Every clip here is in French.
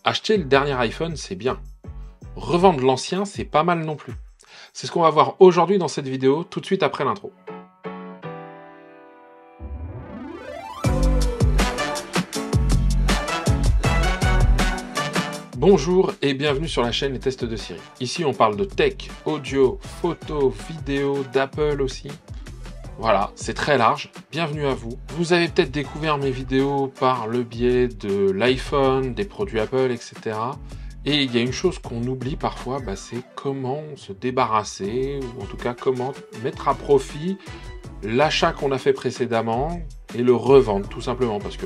Acheter le dernier iPhone, c'est bien. Revendre l'ancien, c'est pas mal non plus. C'est ce qu'on va voir aujourd'hui dans cette vidéo, tout de suite après l'intro. Bonjour et bienvenue sur la chaîne Les Tests de Cyril. Ici on parle de tech, audio, photo, vidéo, d'Apple aussi. Voilà, c'est très large, bienvenue à vous. Vous avez peut-être découvert mes vidéos par le biais de l'iPhone, des produits Apple, etc. Et il y a une chose qu'on oublie parfois, c'est comment se débarrasser, ou en tout cas comment mettre à profit l'achat qu'on a fait précédemment et le revendre, tout simplement. Parce que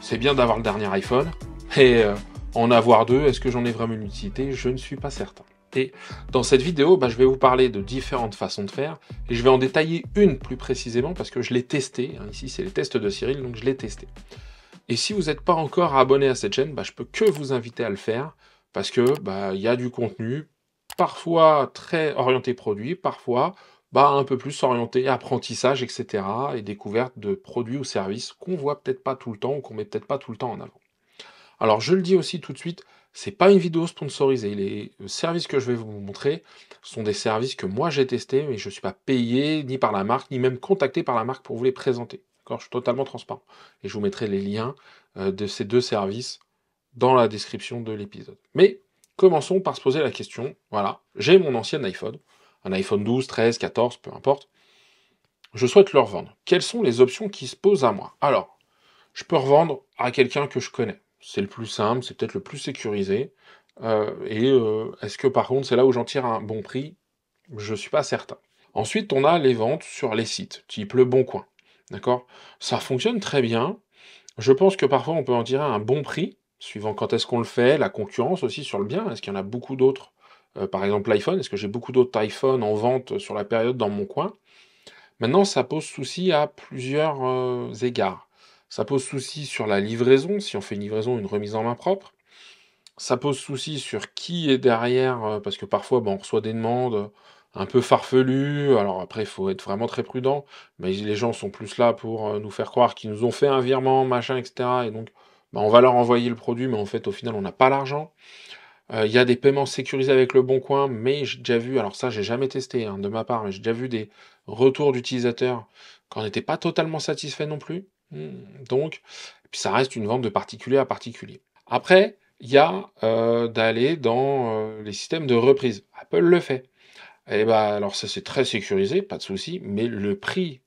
c'est bien d'avoir le dernier iPhone, et en avoir deux, est-ce que j'en ai vraiment une utilité? Je ne suis pas certain. Et dans cette vidéo, je vais vous parler de différentes façons de faire, et je vais en détailler une plus précisément parce que je l'ai testé. Ici, c'est les tests de Cyril, donc je l'ai testé. Et si vous n'êtes pas encore abonné à cette chaîne, je peux que vous inviter à le faire, parce que il y a du contenu, parfois très orienté produit, parfois un peu plus orienté apprentissage, etc. et découverte de produits ou services qu'on voit peut-être pas tout le temps ou qu'on met peut-être pas tout le temps en avant. Alors je le dis aussi tout de suite, c'est pas une vidéo sponsorisée. Les services que je vais vous montrer sont des services que moi j'ai testés, mais je ne suis pas payé ni par la marque, ni même contacté par la marque pour vous les présenter. D'accord, je suis totalement transparent. Et je vous mettrai les liens de ces deux services dans la description de l'épisode. Mais commençons par se poser la question. Voilà, j'ai mon ancien iPhone, un iPhone 12, 13, 14, peu importe. Je souhaite le revendre. Quelles sont les options qui se posent à moi? Alors, je peux revendre à quelqu'un que je connais. C'est le plus simple, c'est peut-être le plus sécurisé. Est-ce que par contre, c'est là où j'en tire un bon prix? Je ne suis pas certain. Ensuite, on a les ventes sur les sites, type Le Bon Coin. D'accord? Ça fonctionne très bien. Je pense que parfois, on peut en tirer un bon prix, suivant quand est-ce qu'on le fait, la concurrence aussi sur le bien. Est-ce qu'il y en a beaucoup d'autres? Par exemple, l'iPhone. Est-ce que j'ai beaucoup d'autres iPhones en vente sur la période dans mon coin? Maintenant, ça pose souci à plusieurs égards. Ça pose souci sur la livraison, si on fait une livraison, une remise en main propre. Ça pose souci sur qui est derrière, parce que parfois, on reçoit des demandes un peu farfelues. Alors après, il faut être vraiment très prudent, mais les gens sont plus là pour nous faire croire qu'ils nous ont fait un virement, machin, etc. Et donc, on va leur envoyer le produit, mais en fait, au final, on n'a pas l'argent. Il y a des paiements sécurisés avec Le Bon Coin, mais j'ai déjà vu, alors ça j'ai jamais testé de ma part, mais j'ai déjà vu des retours d'utilisateurs qu'on n'était pas totalement satisfait non plus. Donc, et puis ça reste une vente de particulier à particulier. Après, il y a d'aller dans les systèmes de reprise. Apple le fait. Et alors ça c'est très sécurisé, pas de souci, mais le prix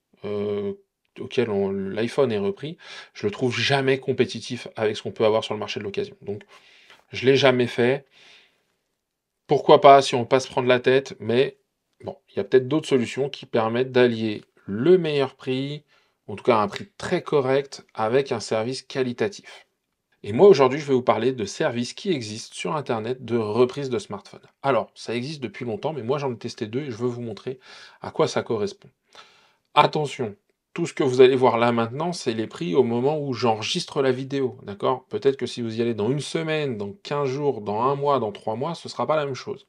auquel l'iPhone est repris, je le trouve jamais compétitif avec ce qu'on peut avoir sur le marché de l'occasion. Donc, je l'ai jamais fait. Pourquoi pas si on passe prendre la tête, mais bon, il y a peut-être d'autres solutions qui permettent d'allier le meilleur prix, en tout cas un prix très correct, avec un service qualitatif. Et moi aujourd'hui, je vais vous parler de services qui existent sur Internet de reprise de smartphone. Alors, ça existe depuis longtemps, mais moi j'en ai testé deux et je veux vous montrer à quoi ça correspond. Attention, tout ce que vous allez voir là maintenant, c'est les prix au moment où j'enregistre la vidéo, d'accord? Peut-être que si vous y allez dans une semaine, dans 15 jours, dans un mois, dans 3 mois, ce ne sera pas la même chose.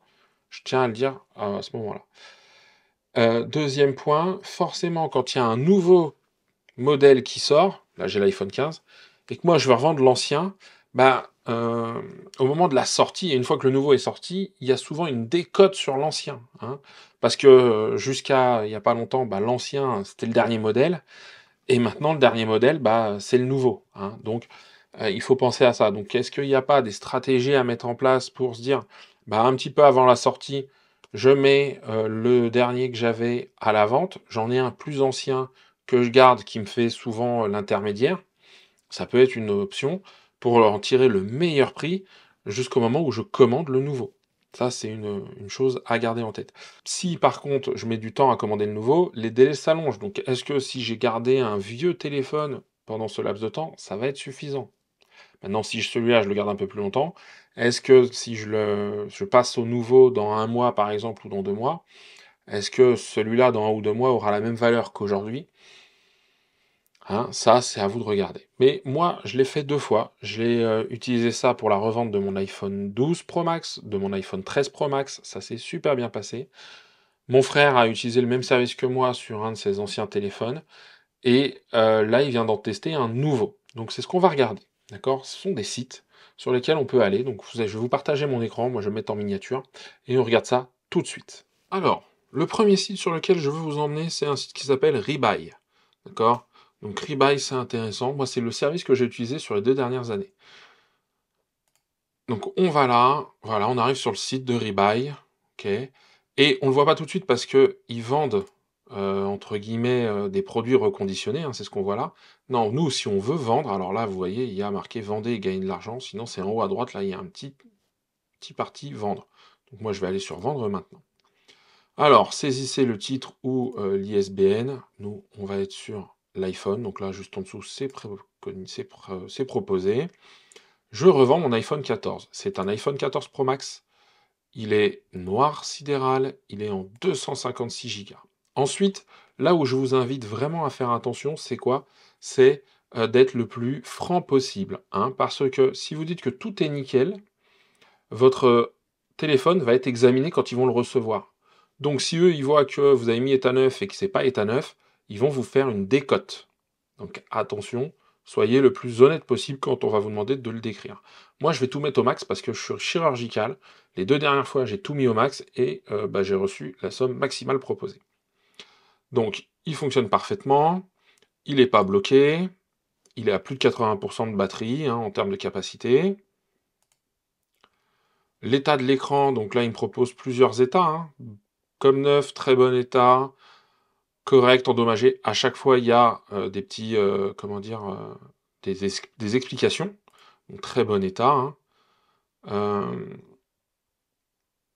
Je tiens à le dire à ce moment-là. Deuxième point, forcément, quand il y a un nouveau modèle qui sort, là j'ai l'iPhone 15, et que moi je veux revendre l'ancien, au moment de la sortie, et une fois que le nouveau est sorti, il y a souvent une décote sur l'ancien. Parce que jusqu'à il n'y a pas longtemps, l'ancien c'était le dernier modèle, et maintenant le dernier modèle, c'est le nouveau. Donc il faut penser à ça. Donc est-ce qu'il n'y a pas des stratégies à mettre en place pour se dire, un petit peu avant la sortie, je mets le dernier que j'avais à la vente, j'en ai un plus ancien que je garde qui me fait souvent l'intermédiaire. Ça peut être une option pour en tirer le meilleur prix jusqu'au moment où je commande le nouveau. Ça, c'est une chose à garder en tête. Si par contre je mets du temps à commander le nouveau, les délais s'allongent. Donc est-ce que si j'ai gardé un vieux téléphone pendant ce laps de temps, ça va être suffisant? Maintenant, si celui-là, je le garde un peu plus longtemps, est-ce que si je passe au nouveau dans un mois, par exemple, ou dans 2 mois, est-ce que celui-là, dans 1 ou 2 mois, aura la même valeur qu'aujourd'hui? Ça, c'est à vous de regarder. Mais moi, je l'ai fait 2 fois. J'ai utilisé ça pour la revente de mon iPhone 12 Pro Max, de mon iPhone 13 Pro Max. Ça s'est super bien passé. Mon frère a utilisé le même service que moi sur un de ses anciens téléphones. Et là, il vient d'en tester un nouveau. Donc, c'est ce qu'on va regarder. D'accord? Ce sont des sites. sur lesquels on peut aller. Donc, je vais vous partager mon écran, moi je vais me mettre en miniature, et on regarde ça tout de suite. Alors, le premier site sur lequel je veux vous emmener, c'est un site qui s'appelle Rebuy. D'accord? Donc Rebuy, c'est intéressant. Moi, c'est le service que j'ai utilisé sur les 2 dernières années. Donc on va là, voilà, on arrive sur le site de Rebuy, ok, et on le voit pas tout de suite parce que ils vendent entre guillemets des produits reconditionnés, hein, c'est ce qu'on voit là. Non, nous, si on veut vendre, alors là, vous voyez, il y a marqué vendez et gagnez de l'argent. Sinon, c'est en haut à droite, là, il y a un petit parti vendre. Donc moi, je vais aller sur vendre maintenant. Alors, saisissez le titre ou l'ISBN. Nous, on va être sur l'iPhone. Donc là, juste en dessous, c'est proposé. Je revends mon iPhone 14. C'est un iPhone 14 Pro Max. Il est noir sidéral. Il est en 256 Go. Ensuite, là où je vous invite vraiment à faire attention, c'est quoi? C'est d'être le plus franc possible. Hein, parce que si vous dites que tout est nickel, votre téléphone va être examiné quand ils vont le recevoir. Donc si eux, ils voient que vous avez mis état neuf et que c'est pas état neuf, ils vont vous faire une décote. Donc attention, soyez le plus honnête possible quand on va vous demander de le décrire. Moi, je vais tout mettre au max parce que je suis chirurgical. Les 2 dernières fois, j'ai tout mis au max et j'ai reçu la somme maximale proposée. Donc, il fonctionne parfaitement. Il n'est pas bloqué. Il est à plus de 80% de batterie en termes de capacité. L'état de l'écran, donc là, il me propose plusieurs états. Comme neuf, très bon état, correct, endommagé. À chaque fois, il y a des petits, des explications. Donc, très bon état.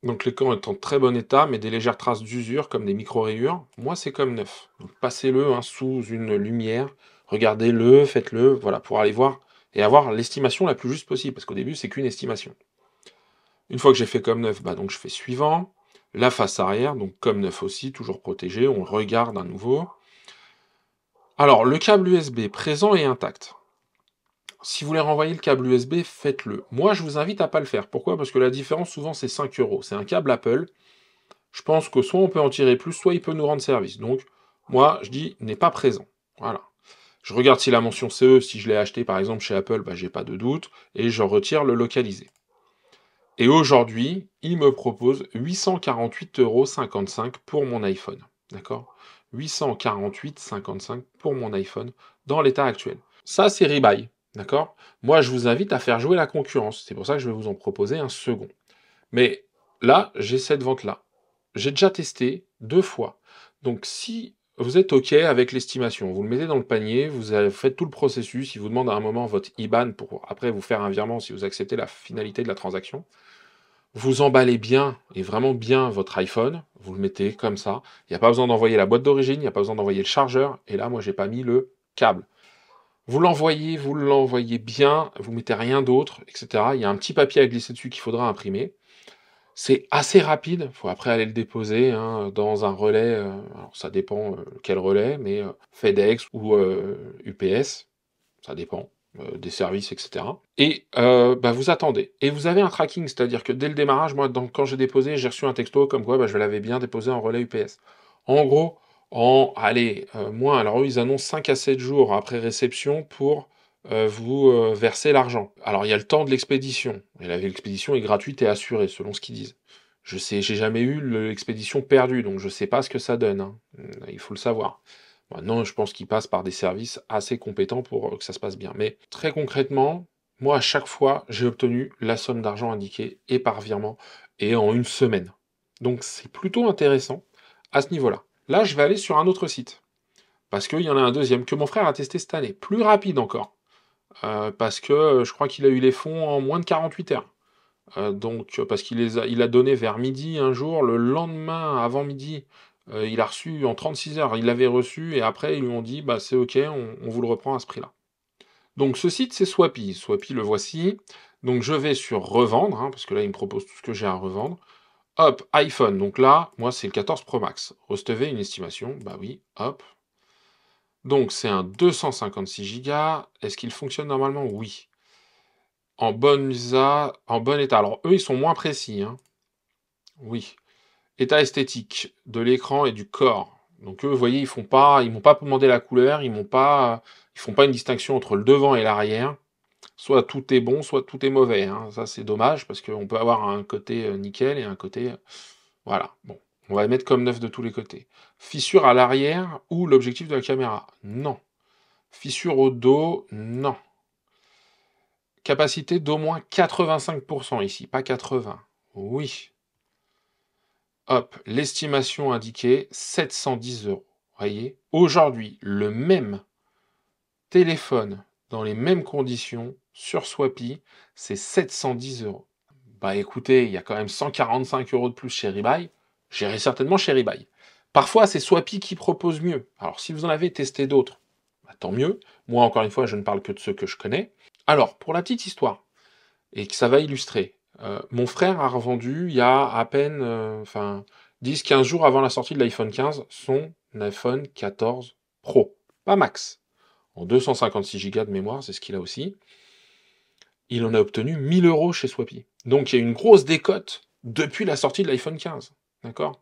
Donc, l'écran est en très bon état, mais des légères traces d'usure, comme des micro-rayures. Moi, c'est comme neuf. Donc, passez-le sous une lumière, regardez-le, faites-le, voilà, pour aller voir et avoir l'estimation la plus juste possible, parce qu'au début, c'est qu'une estimation. Une fois que j'ai fait comme neuf, donc je fais suivant. La face arrière, donc comme neuf aussi, toujours protégé. On regarde à nouveau. Alors, le câble USB présent et intact. Si vous voulez renvoyer le câble USB, faites-le. Moi, je vous invite à ne pas le faire. Pourquoi? Parce que la différence, souvent, c'est 5 €. C'est un câble Apple. Je pense que soit on peut en tirer plus, soit il peut nous rendre service. Donc, moi, je dis, n'est pas présent. Voilà. Je regarde si la mention CE, si je l'ai acheté par exemple chez Apple, j'ai pas de doute, et je retire le localisé. Et aujourd'hui, il me propose 848,55 € pour mon iPhone. D'accord? 848,55 € pour mon iPhone dans l'état actuel. Ça, c'est Rebuy. D'accord? Moi, je vous invite à faire jouer la concurrence. C'est pour ça que je vais vous en proposer un second. Mais là, j'ai cette vente-là. J'ai déjà testé 2 fois. Donc, si vous êtes OK avec l'estimation, vous le mettez dans le panier, vous faites tout le processus, il vous demande à un moment votre IBAN pour après vous faire un virement si vous acceptez la finalité de la transaction. Vous emballez bien, et vraiment bien, votre iPhone, vous le mettez comme ça. Il n'y a pas besoin d'envoyer la boîte d'origine, il n'y a pas besoin d'envoyer le chargeur, et là, moi, j'ai pas mis le câble. Vous l'envoyez bien, vous mettez rien d'autre, etc. Il y a un petit papier à glisser dessus qu'il faudra imprimer. C'est assez rapide, il faut après aller le déposer dans un relais, alors ça dépend quel relais, mais FedEx ou UPS, ça dépend des services, etc. Et vous attendez. Et vous avez un tracking, c'est-à-dire que dès le démarrage, moi, quand j'ai déposé, j'ai reçu un texto comme quoi je l'avais bien déposé en relais UPS. En gros, moins, alors eux, ils annoncent 5 à 7 jours après réception pour vous verser l'argent. Alors, il y a le temps de l'expédition. Et l'expédition est gratuite et assurée, selon ce qu'ils disent. Je sais, j'ai jamais eu l'expédition perdue, donc je sais pas ce que ça donne. Il faut le savoir. Maintenant, je pense qu'ils passent par des services assez compétents pour que ça se passe bien. Mais très concrètement, moi, à chaque fois, j'ai obtenu la somme d'argent indiquée et par virement, et en une semaine. Donc, c'est plutôt intéressant à ce niveau-là. Là, je vais aller sur un autre site. Parce qu'il y en a un deuxième que mon frère a testé cette année. Plus rapide encore. Parce que je crois qu'il a eu les fonds en moins de 48 heures. Parce il a donné vers midi un jour, le lendemain, avant midi, il a reçu en 36 heures. Il l'avait reçu et après, ils lui ont dit, c'est OK, on vous le reprend à ce prix-là. Donc, ce site, c'est Swappy. Swappy, le voici. Donc, je vais sur revendre, parce que là, il me propose tout ce que j'ai à revendre. Hop, iPhone. Donc là, moi, c'est le 14 Pro Max. Recevez une estimation. Bah oui, hop. Donc, c'est un 256 Go. Est-ce qu'il fonctionne normalement? Oui. En bon état. Alors, eux, ils sont moins précis. Oui. État esthétique de l'écran et du corps. Donc, eux, vous voyez, ils m'ont pas demandé la couleur. Ils font pas une distinction entre le devant et l'arrière. soit tout est bon, soit tout est mauvais, hein. Ça, c'est dommage, parce qu'on peut avoir un côté nickel et un côté... voilà, bon. On va le mettre comme neuf de tous les côtés. Fissure à l'arrière ou l'objectif de la caméra? Non. Fissure au dos? Non. Capacité d'au moins 85% ici, pas 80. Oui. Hop, l'estimation indiquée, 710 €. Voyez, aujourd'hui, le même téléphone, dans les mêmes conditions, sur Swappy, c'est 710 €. Bah écoutez, il y a quand même 145 € de plus chez Rebuy. J'irai certainement chez Rebuy. Parfois, c'est Swappy qui propose mieux. Alors, si vous en avez testé d'autres, bah, tant mieux. Moi, encore une fois, je ne parle que de ceux que je connais. Alors, pour la petite histoire, et que ça va illustrer, mon frère a revendu il y a à peine, 10-15 jours avant la sortie de l'iPhone 15, son iPhone 14 Pro. Pas Max. En 256 Go de mémoire, c'est ce qu'il a aussi. Il en a obtenu 1000 € chez Swappy. Donc il y a une grosse décote depuis la sortie de l'iPhone 15. D'accord?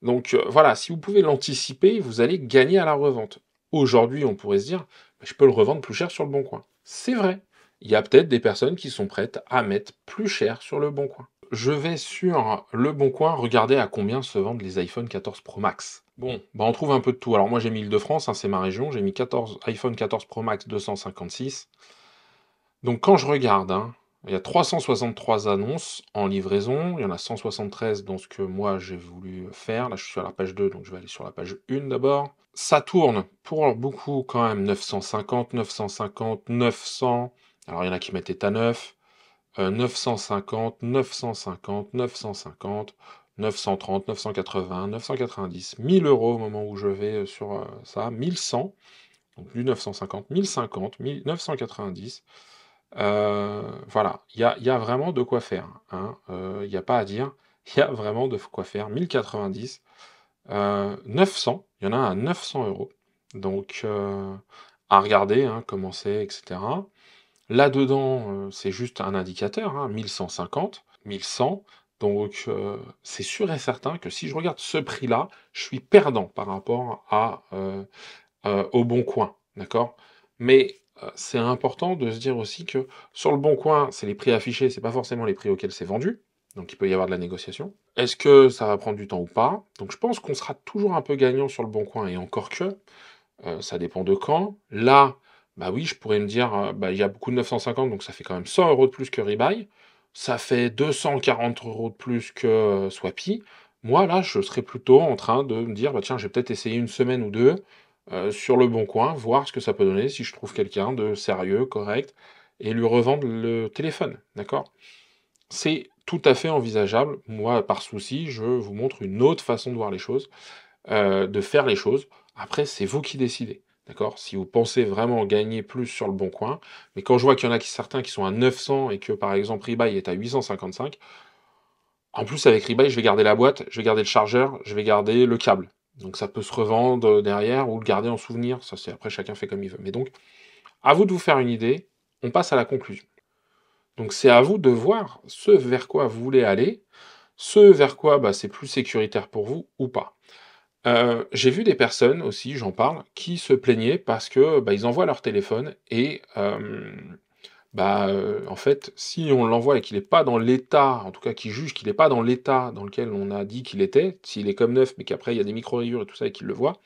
Donc voilà, si vous pouvez l'anticiper, vous allez gagner à la revente. Aujourd'hui, on pourrait se dire, bah, je peux le revendre plus cher sur le Bon Coin. C'est vrai. Il y a peut-être des personnes qui sont prêtes à mettre plus cher sur le Bon Coin. Je vais sur le Bon Coin regarder à combien se vendent les iPhone 14 Pro Max. Bon, bah on trouve un peu de tout. Alors moi j'ai mis Île-de-France, hein, c'est ma région, j'ai mis iPhone 14 Pro Max 256. Donc quand je regarde, hein, il y a 363 annonces en livraison, il y en a 173 dans ce que moi j'ai voulu faire. Là je suis à la page 2, donc je vais aller sur la page 1 d'abord. Ça tourne pour beaucoup quand même 950, 950, 900. Alors il y en a qui mettent état 9. 950, 950, 950, 930, 980, 990, 1000 € au moment où je vais sur ça, 1100, donc du 950, 1050, 990. Voilà, il y a vraiment de quoi faire, hein. Il n'y a pas à dire, il y a vraiment de quoi faire. 1090, 900, il y en a à 900 €. Donc, à regarder, hein, comment c'est, etc. Là-dedans, c'est juste un indicateur, hein, 1150, 1100. Donc, c'est sûr et certain que si je regarde ce prix-là, je suis perdant par rapport au Bon Coin, d'accord? Mais, c'est important de se dire aussi que sur le Bon Coin, c'est les prix affichés, c'est pas forcément les prix auxquels c'est vendu, donc il peut y avoir de la négociation. Est-ce que ça va prendre du temps ou pas? Donc je pense qu'on sera toujours un peu gagnant sur le Bon Coin et encore que, ça dépend de quand. Là, bah oui, je pourrais me dire, bah, il y a beaucoup de 950, donc ça fait quand même 100 € de plus que Rebuy. Ça fait 240 € de plus que Swappy. Moi, là, je serais plutôt en train de me dire, bah tiens, je vais peut-être essayer une semaine ou deux sur le Bon Coin, voir ce que ça peut donner, si je trouve quelqu'un de sérieux, correct, et lui revendre le téléphone, d'accord? C'est tout à fait envisageable. Moi, par souci, je vous montre une autre façon de voir les choses, de faire les choses. Après, c'est vous qui décidez, d'accord? Si vous pensez vraiment gagner plus sur le Bon Coin, mais quand je vois qu'il y en a certains qui sont à 900 et que, par exemple, Rebuy est à 855, en plus, avec Rebuy, je vais garder la boîte, je vais garder le chargeur, je vais garder le câble. Donc ça peut se revendre derrière ou le garder en souvenir. Ça, c'est après, chacun fait comme il veut. Mais donc, à vous de vous faire une idée. On passe à la conclusion. Donc c'est à vous de voir ce vers quoi vous voulez aller, ce vers quoi bah, c'est plus sécuritaire pour vous ou pas. J'ai vu des personnes aussi, j'en parle, qui se plaignaient parce que bah, ils envoient leur téléphone et en fait, si on l'envoie et qu'il n'est pas dans l'état, en tout cas qu'il juge qu'il n'est pas dans l'état dans lequel on a dit qu'il était, s'il est comme neuf, mais qu'après il y a des micro-rayures et tout ça et qu'il le voit,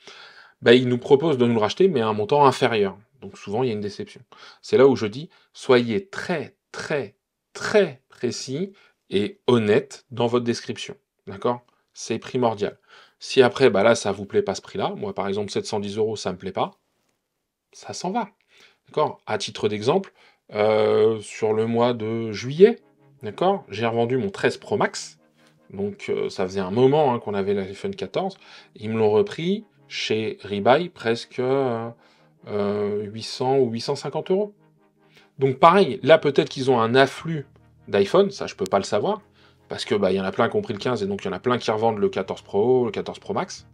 bah, il nous propose de nous le racheter, mais à un montant inférieur. Donc souvent, il y a une déception. C'est là où je dis, soyez très, très, très précis et honnête dans votre description. D'accord? C'est primordial. Si après, bah là, ça vous plaît pas ce prix-là, moi par exemple 710 €, ça me plaît pas, ça s'en va. D'accord? À titre d'exemple, sur le mois de juillet, d'accord, j'ai revendu mon 13 Pro Max. Donc ça faisait un moment hein, qu'on avait l'iPhone 14. Ils me l'ont repris chez Rebuy presque 800 ou 850 €. Donc pareil, là peut-être qu'ils ont un afflux d'iPhone, ça je peux pas le savoir, parce que bah il y en a plein qui ont pris le 15 et donc il y en a plein qui revendent le 14 Pro, le 14 Pro Max.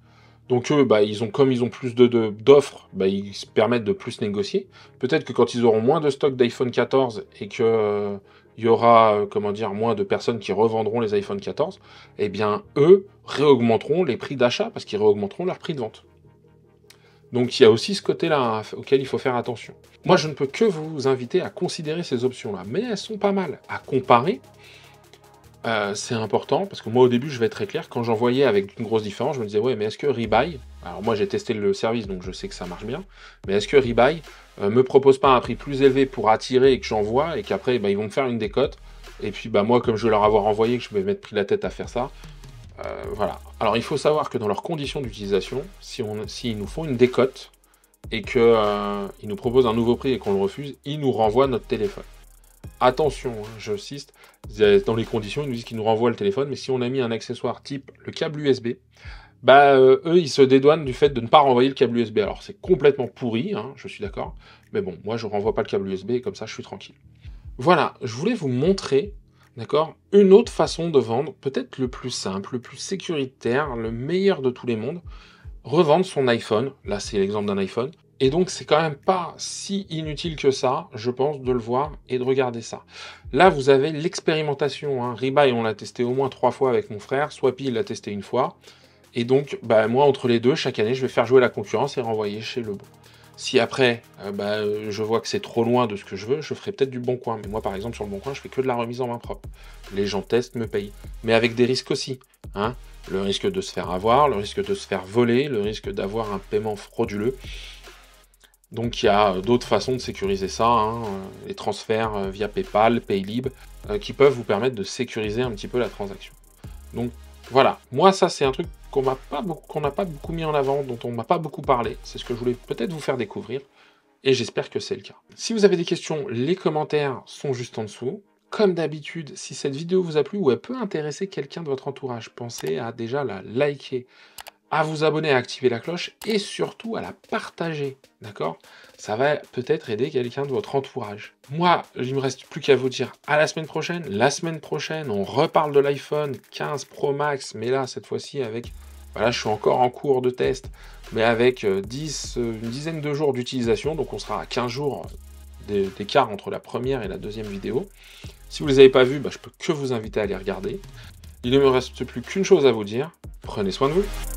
Donc eux, bah, comme ils ont plus d'offres, bah, ils se permettent de plus négocier. Peut-être que quand ils auront moins de stock d'iPhone 14 et que il y aura, comment dire, moins de personnes qui revendront les iPhone 14, eh bien, eux réaugmenteront les prix d'achat parce qu'ils réaugmenteront leur prix de vente. Donc il y a aussi ce côté-là auquel il faut faire attention. Moi, je ne peux que vous inviter à considérer ces options-là, mais elles sont pas mal. À comparer, c'est important, parce que moi, au début, je vais être très clair, quand j'en voyais avec une grosse différence, je me disais, ouais, mais est-ce que Rebuy, alors moi, j'ai testé le service, donc je sais que ça marche bien, mais est-ce que Rebuy me propose pas un prix plus élevé pour attirer et que j'envoie, et qu'après, bah, ils vont me faire une décote, et puis bah, moi, comme je vais leur avoir envoyé, que je vais m'être pris la tête à faire ça, voilà. Alors, il faut savoir que dans leurs conditions d'utilisation, s'ils nous font une décote, et qu'ils nous proposent un nouveau prix et qu'on le refuse, ils nous renvoient notre téléphone. Attention, hein, j'insiste, dans les conditions, ils nous disent qu'ils nous renvoient le téléphone, mais si on a mis un accessoire type le câble USB, bah eux, ils se dédouanent du fait de ne pas renvoyer le câble USB. Alors c'est complètement pourri, hein, je suis d'accord, mais bon, moi je renvoie pas le câble USB et comme ça je suis tranquille. Voilà, je voulais vous montrer, d'accord, une autre façon de vendre, peut-être le plus simple, le plus sécuritaire, le meilleur de tous les mondes, revendre son iPhone, là c'est l'exemple d'un iPhone, et donc c'est quand même pas si inutile que ça, je pense, de le voir et de regarder ça. Là vous avez l'expérimentation, hein. Rebuy on l'a testé au moins 3 fois avec mon frère, Swappy il l'a testé une fois, et donc bah, moi entre les deux, chaque année je vais faire jouer la concurrence et renvoyer chez le bon. Si après je vois que c'est trop loin de ce que je veux, je ferai peut-être du Bon Coin, mais moi par exemple sur le Bon Coin je fais que de la remise en main propre. Les gens testent, me payent, mais avec des risques aussi, hein. Le risque de se faire avoir, le risque de se faire voler, le risque d'avoir un paiement frauduleux. Donc il y a d'autres façons de sécuriser ça, hein, les transferts via PayPal, Paylib, qui peuvent vous permettre de sécuriser un petit peu la transaction. Donc voilà, moi ça c'est un truc qu'on n'a pas beaucoup mis en avant, dont on m'a pas beaucoup parlé, c'est ce que je voulais peut-être vous faire découvrir, et j'espère que c'est le cas. Si vous avez des questions, les commentaires sont juste en dessous. Comme d'habitude, si cette vidéo vous a plu ou elle peut intéresser quelqu'un de votre entourage, pensez à déjà la liker, à vous abonner, à activer la cloche et surtout à la partager, d'accord? Ça va peut-être aider quelqu'un de votre entourage. Moi, il me reste plus qu'à vous dire à la semaine prochaine. La semaine prochaine, on reparle de l'iPhone 15 Pro Max, mais là, cette fois-ci, avec... Voilà, je suis encore en cours de test, mais avec une dizaine de jours d'utilisation, donc on sera à 15 jours d'écart entre la première et la deuxième vidéo. Si vous ne les avez pas vus, je peux que vous inviter à les regarder. Il ne me reste plus qu'une chose à vous dire, prenez soin de vous.